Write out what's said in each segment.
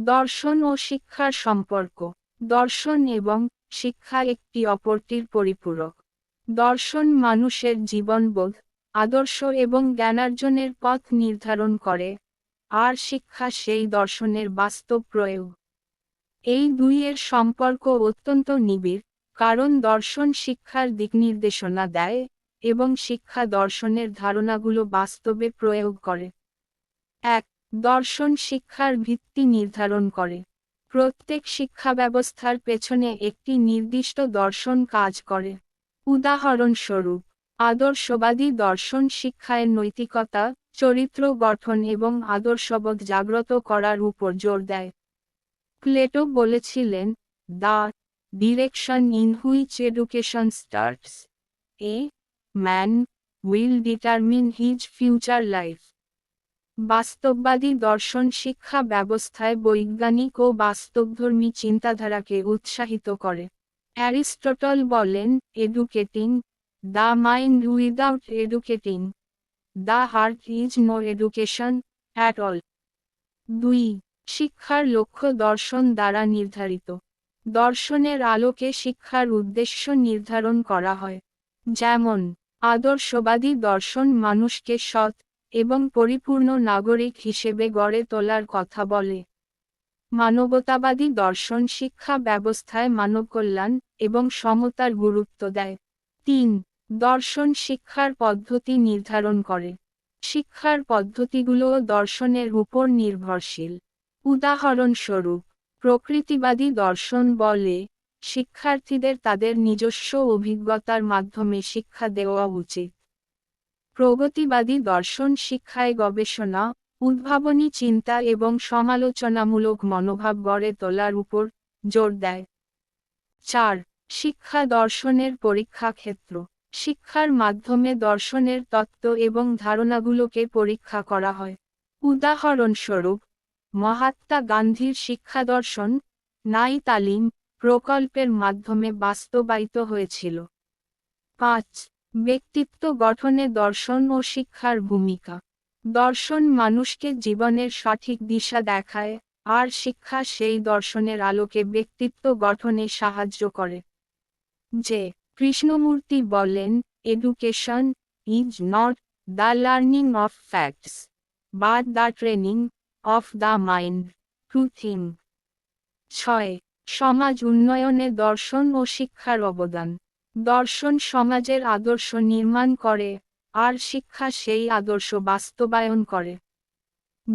দর্শন ও শিক্ষার সম্পর্ক। দর্শন এবং শিক্ষা একটি অপরটির পরিপূরক। দর্শন মানুষের জীবনবোধ, আদর্শ এবং জ্ঞানার্জনের পথ নির্ধারণ করে, আর শিক্ষা সেই দর্শনের বাস্তব প্রয়োগ। এই দুইয়ের সম্পর্ক অত্যন্ত নিবিড়, কারণ দর্শন শিক্ষার দিকনির্দেশনা দেয়, এবং শিক্ষা দর্শনের ধারণাগুলো বাস্তবে প্রয়োগ করে। ১. দর্শন শিক্ষার ভিত্তি নির্ধারণ করে। প্রত্যেক শিক্ষা ব্যবস্থার পেছনে একটি নির্দিষ্ট দর্শন কাজ করে। উদাহরণস্বরূপ, আদর্শবাদী দর্শন শিক্ষায় নৈতিকতা, চরিত্র গঠন এবং আদর্শবোধ জাগ্রত করার উপর জোর দেয়। প্লেটো বলেছিলেন, "the direction in which education starts, a man will determine his future life." বাস্তববাদী দর্শন শিক্ষা ব্যবস্থায় বৈজ্ঞানিক ও বাস্তবধর্মী চিন্তাধারাকে উৎসাহিত করে। অ্যারিস্টটল বলেন, "educating the mind without educating the heart is no education at all." ২. শিক্ষার লক্ষ্য দর্শন দ্বারা নির্ধারিত। দর্শনের আলোকে শিক্ষার উদ্দেশ্য নির্ধারণ করা হয়। যেমন, আদর্শবাদী দর্শন মানুষকে সৎ এবং পরিপূর্ণ নাগরিক হিসেবে গড়ে তোলার কথা বলে। মানবতাবাদী দর্শন শিক্ষা ব্যবস্থায় মানবকল্যাণ এবং সমতার গুরুত্ব দেয়। ৩. দর্শন শিক্ষার পদ্ধতি নির্ধারণ করে। শিক্ষার পদ্ধতিগুলোও দর্শনের উপর নির্ভরশীল। উদাহরণস্বরূপ, প্রকৃতিবাদী দর্শন বলে, শিক্ষার্থীদের তাদের নিজস্ব অভিজ্ঞতার মাধ্যমে শিক্ষা দেওয়া উচিত। প্রগতিবাদী দর্শন শিক্ষায় গবেষণা, উদ্ভাবনী চিন্তা এবং সমালোচনামূলক মনোভাব গড়ে তোলার উপর জোর দেয়। ৪. শিক্ষা দর্শনের পরীক্ষা ক্ষেত্র। শিক্ষার মাধ্যমে দর্শনের তত্ত্ব এবং ধারণাগুলোকে পরীক্ষা করা হয়। উদাহরণস্বরূপ, মহাত্মা গান্ধীর শিক্ষাদর্শন নাই তালিম প্রকল্পের মাধ্যমে বাস্তবায়িত হয়েছিল। ৫. ব্যক্তিত্ব গঠনে দর্শন ও শিক্ষার ভূমিকা। দর্শন মানুষকে জীবনের সঠিক দিশা দেখায়, আর শিক্ষা সেই দর্শনের আলোকে ব্যক্তিত্ব গঠনে সাহায্য করে। যে কৃষ্ণমূর্তি বলেন, "education is not the learning of facts, but the training of the mind to think." ৬. সমাজ উন্নয়নে দর্শন ও শিক্ষার অবদান। দর্শন সমাজের আদর্শ নির্মাণ করে, আর শিক্ষা সেই আদর্শ বাস্তবায়ন করে।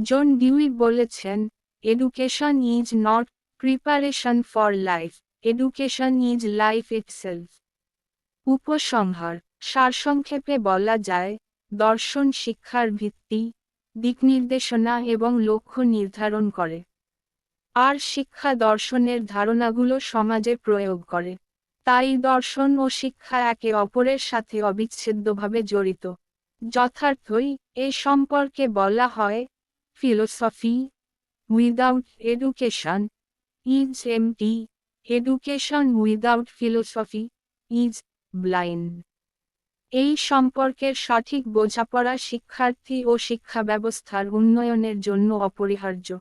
জন ডিউই বলেছেন, "education is not preparation for life, education is life itself." উপসংহার: সারসংক্ষেপে বলা যায়, দর্শন শিক্ষার ভিত্তি, দিকনির্দেশনা এবং লক্ষ্য নির্ধারণ করে। আর শিক্ষা দর্শনের ধারণাগুলো সমাজে প্রয়োগ করে। তাই দর্শন ও শিক্ষা একে অপরের সাথে অবিচ্ছেদ্যভাবে জড়িত। যথার্থই এ সম্পর্কে বলা হয়, "philosophy without education is empty, education without philosophy is blind." এই সম্পর্কের সঠিক বোঝাপড়া শিক্ষার্থী ও শিক্ষা ব্যবস্থার উন্নয়নের জন্য অপরিহার্য।